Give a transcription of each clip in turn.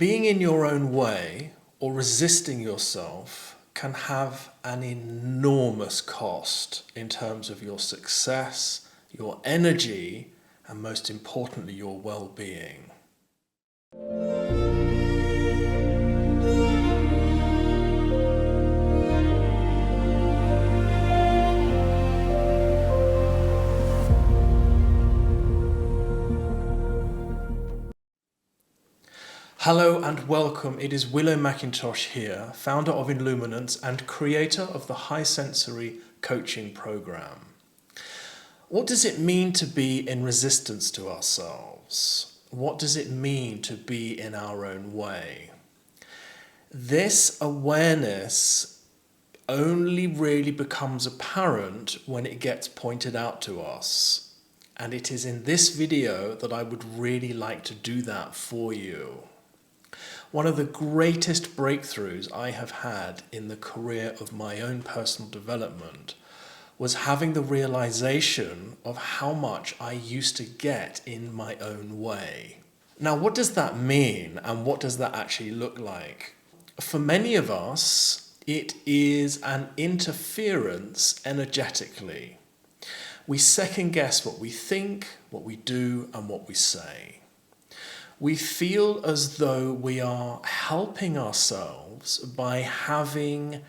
Being in your own way or resisting yourself can have an enormous cost in terms of your success, your energy, and most importantly, your well-being. Hello and welcome. It is Willow McIntosh here, founder of Illuminance and creator of the High Sensory Coaching Program. What does it mean to be in resistance to ourselves? What does it mean to be in our own way? This awareness only really becomes apparent when it gets pointed out to us. And it is in this video that I would really like to do that for you. One of the greatest breakthroughs I have had in the career of my own personal development was having the realization of how much I used to get in my own way. Now, what does that mean and what does that actually look like? For many of us, it is an interference energetically. We second guess what we think, what we do, and what we say. We feel as though we are helping ourselves by having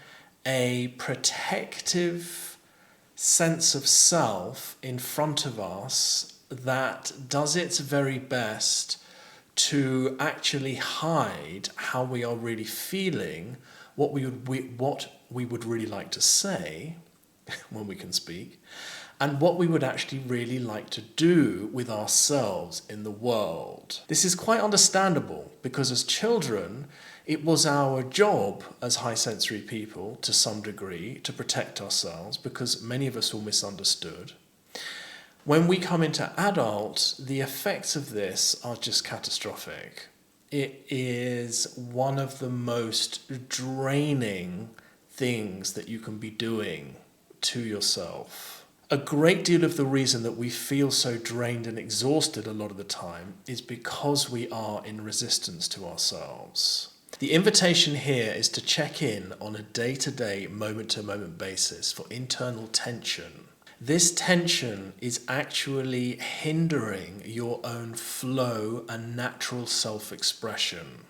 a protective sense of self in front of us that does its very best to actually hide how we are really feeling, what we would really like to say when we can speak, and what we would actually really like to do with ourselves in the world. This is quite understandable because as children, it was our job as high sensory people to some degree to protect ourselves because many of us were misunderstood. When we come into adult, the effects of this are just catastrophic. It is one of the most draining things that you can be doing to yourself. A great deal of the reason that we feel so drained and exhausted a lot of the time is because we are in resistance to ourselves. The invitation here is to check in on a day-to-day, moment-to-moment basis for internal tension. This tension is actually hindering your own flow and natural self-expression.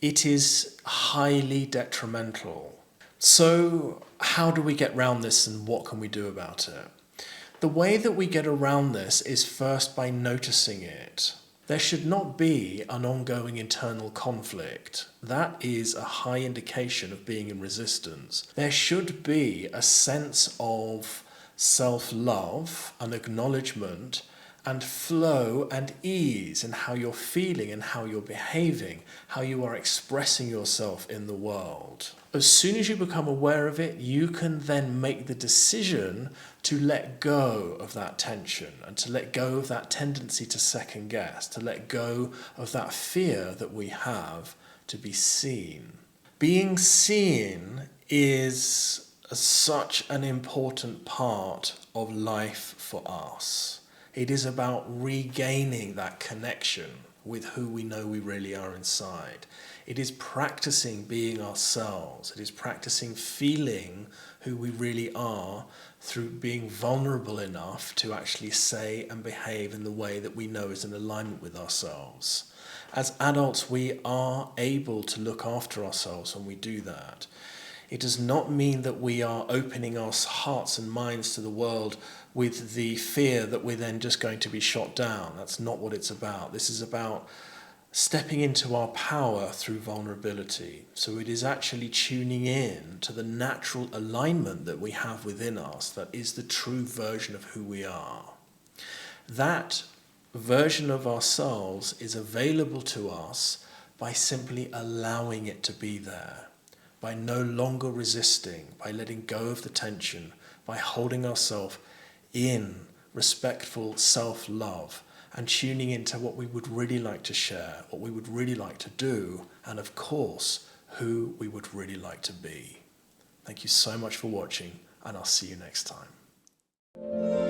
It is highly detrimental. So how do we get around this and what can we do about it? The way that we get around this is first by noticing it. There should not be an ongoing internal conflict. That is a high indication of being in resistance. There should be a sense of self-love, an acknowledgement, and flow and ease in how you're feeling and how you're behaving, how you are expressing yourself in the world. As soon as you become aware of it, you can then make the decision to let go of that tension and to let go of that tendency to second guess, to let go of that fear that we have to be seen. Being seen is such an important part of life for us. It is about regaining that connection with who we know we really are inside. It is practicing being ourselves. It is practicing feeling who we really are through being vulnerable enough to actually say and behave in the way that we know is in alignment with ourselves. As adults, we are able to look after ourselves when we do that. It does not mean that we are opening our hearts and minds to the world with the fear that we're then just going to be shot down. That's not what it's about. This is about stepping into our power through vulnerability. So it is actually tuning in to the natural alignment that we have within us that is the true version of who we are. That version of ourselves is available to us by simply allowing it to be there. By no longer resisting, by letting go of the tension, by holding ourselves in respectful self-love and tuning into what we would really like to share, what we would really like to do, and of course, who we would really like to be. Thank you so much for watching, and I'll see you next time.